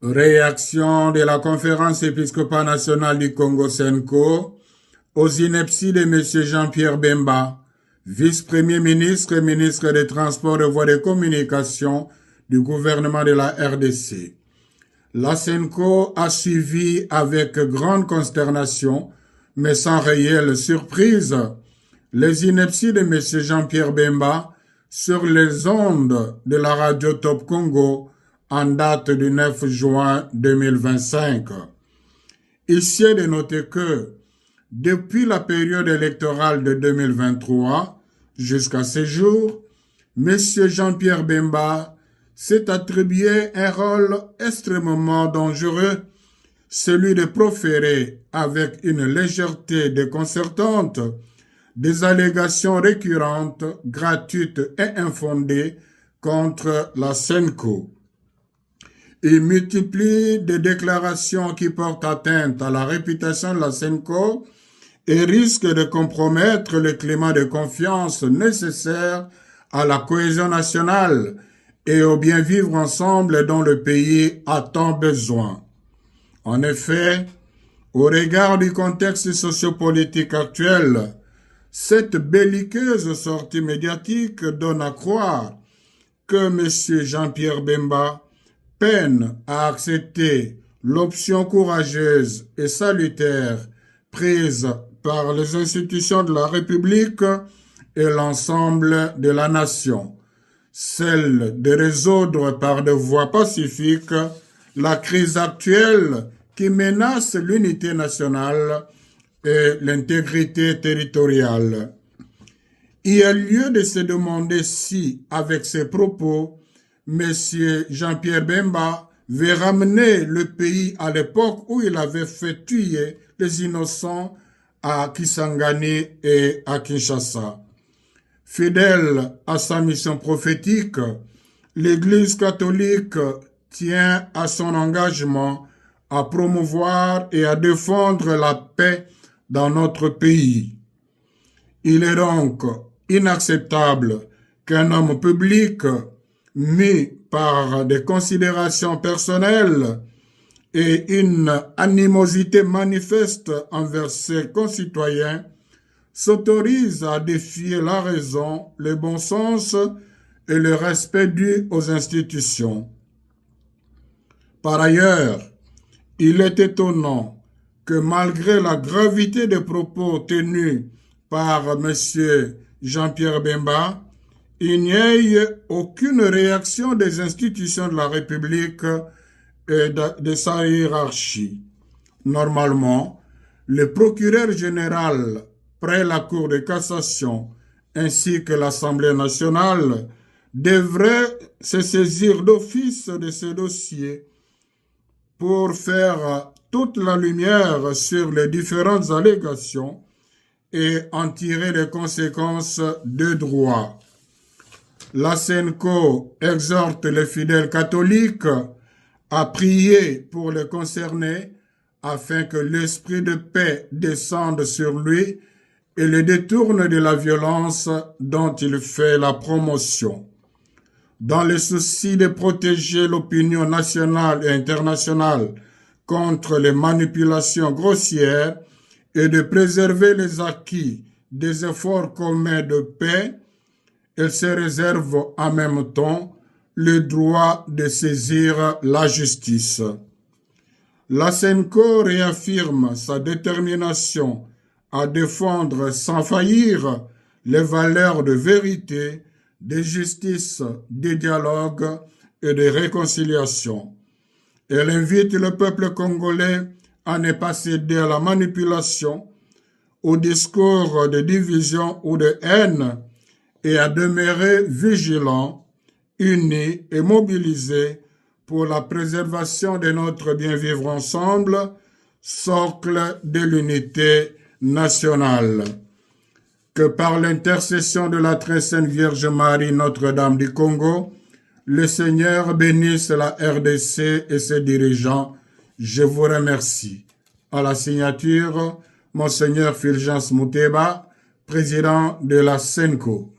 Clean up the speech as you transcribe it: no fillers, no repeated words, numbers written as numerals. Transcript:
Réaction de la Conférence épiscopale nationale du Congo Senko aux inepties de M. Jean-Pierre Bemba, vice-premier ministre et ministre des Transports et Voies de Communication du gouvernement de la RDC. La Senko a suivi avec grande consternation, mais sans réelle surprise, les inepties de M. Jean-Pierre Bemba sur les ondes de la radio Top Congo en date du 9 juin 2025. Ici est de noter que, depuis la période électorale de 2023 jusqu'à ce jour, M. Jean-Pierre Bemba s'est attribué un rôle extrêmement dangereux, celui de proférer avec une légèreté déconcertante des allégations récurrentes, gratuites et infondées contre la Senko. Il multiplie des déclarations qui portent atteinte à la réputation de la Senko et risquent de compromettre le climat de confiance nécessaire à la cohésion nationale et au bien vivre ensemble dont le pays a tant besoin. En effet, au regard du contexte sociopolitique actuel, cette belliqueuse sortie médiatique donne à croire que M. Jean-Pierre Bemba peine à accepter l'option courageuse et salutaire prise par les institutions de la République et l'ensemble de la nation, celle de résoudre par des voies pacifiques la crise actuelle qui menace l'unité nationale et l'intégrité territoriale. Il y a lieu de se demander si, avec ces propos, M. Jean-Pierre Bemba veut ramener le pays à l'époque où il avait fait tuer les innocents à Kisangani et à Kinshasa. Fidèle à sa mission prophétique, l'Église catholique tient à son engagement à promouvoir et à défendre la paix dans notre pays. Il est donc inacceptable qu'un homme public mis par des considérations personnelles et une animosité manifeste envers ses concitoyens s'autorise à défier la raison, le bon sens et le respect dû aux institutions. Par ailleurs, il est étonnant que malgré la gravité des propos tenus par M. Jean-Pierre Bemba, il n'y ait aucune réaction des institutions de la République et de sa hiérarchie. Normalement, le procureur général, près la Cour de cassation, ainsi que l'Assemblée nationale, devraient se saisir d'office de ce dossier pour faire toute la lumière sur les différentes allégations et en tirer les conséquences de droit. La Senko exhorte les fidèles catholiques à prier pour les concernés afin que l'esprit de paix descende sur lui et le détourne de la violence dont il fait la promotion. Dans le souci de protéger l'opinion nationale et internationale contre les manipulations grossières et de préserver les acquis des efforts communs de paix, elle se réserve en même temps le droit de saisir la justice. La Senko réaffirme sa détermination à défendre sans faillir les valeurs de vérité, de justice, de dialogue et de réconciliation. Elle invite le peuple congolais à ne pas céder à la manipulation, au discours de division ou de haine et à demeurer vigilant, unis et mobilisés pour la préservation de notre bien-vivre ensemble, socle de l'unité nationale. Que par l'intercession de la très sainte Vierge Marie, Notre-Dame du Congo, le Seigneur bénisse la RDC et ses dirigeants. Je vous remercie. À la signature, Monseigneur Fulgence Mouteba, président de la Senko.